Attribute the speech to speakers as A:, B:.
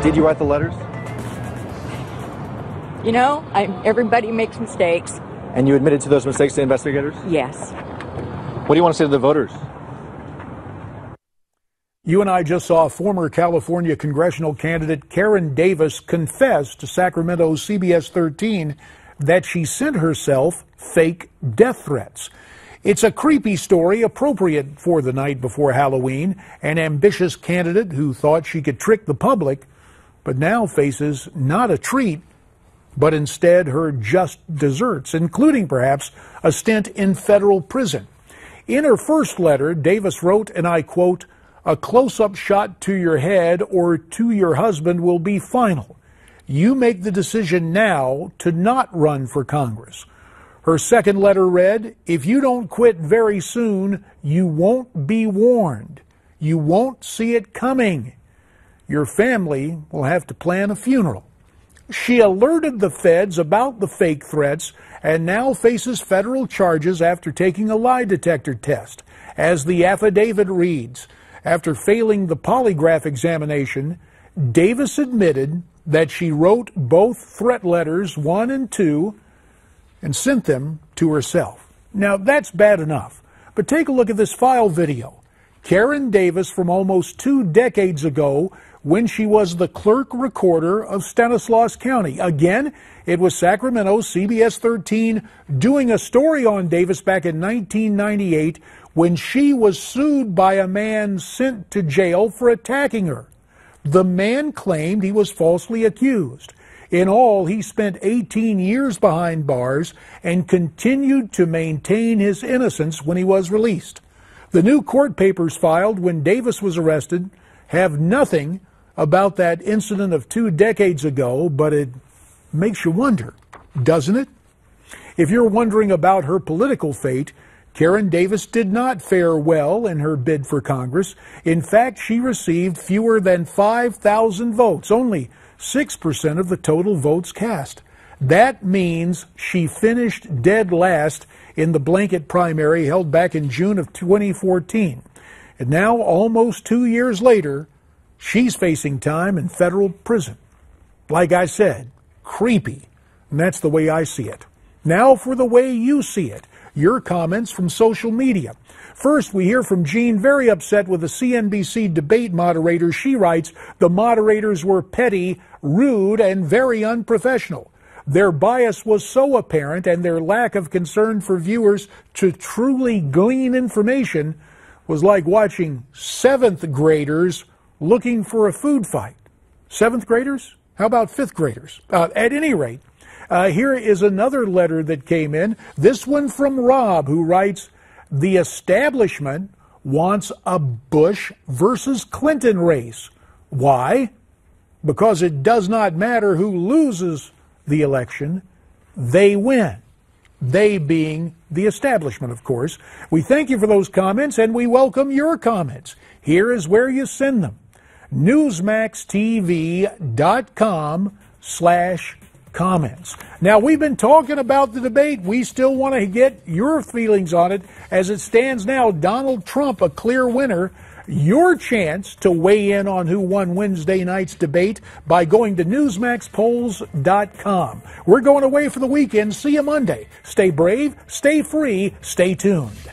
A: Did you write the letters?
B: You know, everybody makes mistakes.
A: And you admitted to those mistakes to investigators?
B: Yes.
A: What do you want to say to the voters?
C: You and I just saw former California congressional candidate Karen Davis confess to Sacramento's CBS 13 that she sent herself fake death threats. It's a creepy story appropriate for the night before Halloween. An ambitious candidate who thought she could trick the public, but now faces not a treat, but instead her just desserts, including perhaps a stint in federal prison. In her first letter, Davis wrote, and I quote, "A close-up shot to your head or to your husband will be final. You make the decision now to not run for Congress." Her second letter read, "If you don't quit very soon, you won't be warned. You won't see it coming. Your family will have to plan a funeral." She alerted the feds about the fake threats and now faces federal charges after taking a lie detector test. As the affidavit reads, after failing the polygraph examination, Davis admitted that she wrote both threat letters 1 and 2 and sent them to herself. Now, that's bad enough, but take a look at this file video. Karen Davis from almost 2 decades ago when she was the clerk recorder of Stanislaus County. Again, it was Sacramento's CBS 13 doing a story on Davis back in 1998 when she was sued by a man sent to jail for attacking her. The man claimed he was falsely accused. In all, he spent 18 years behind bars and continued to maintain his innocence when he was released. The new court papers filed when Davis was arrested have nothing about that incident of 2 decades ago, but it makes you wonder, doesn't it? If you're wondering about her political fate, Karen Davis did not fare well in her bid for Congress. In fact, she received fewer than 5,000 votes, only 6% of the total votes cast. That means she finished dead last in the blanket primary held back in June of 2014. And now, almost 2 years later, she's facing time in federal prison. Like I said, creepy. And that's the way I see it. Now for the way you see it. Your comments from social media. First, we hear from Jean, very upset with the CNBC debate moderator. She writes, "The moderators were petty, rude, and very unprofessional. Their bias was so apparent, and their lack of concern for viewers to truly glean information was like watching 7th graders looking for a food fight." 7th graders? How about 5th graders? At any rate, here is another letter that came in. This one from Rob, who writes, "The establishment wants a Bush versus Clinton race. Why? Because it does not matter who loses the election, they win." They being the establishment, of course. We thank you for those comments, and we welcome your comments. Here is where you send them. Newsmaxtv.com/comments. Now, we've been talking about the debate. We still want to get your feelings on it. As it stands now, Donald Trump a clear winner. Your chance to weigh in on who won Wednesday night's debate by going to newsmaxpolls.com. We're going away for the weekend. See you Monday. Stay brave, stay free, stay tuned.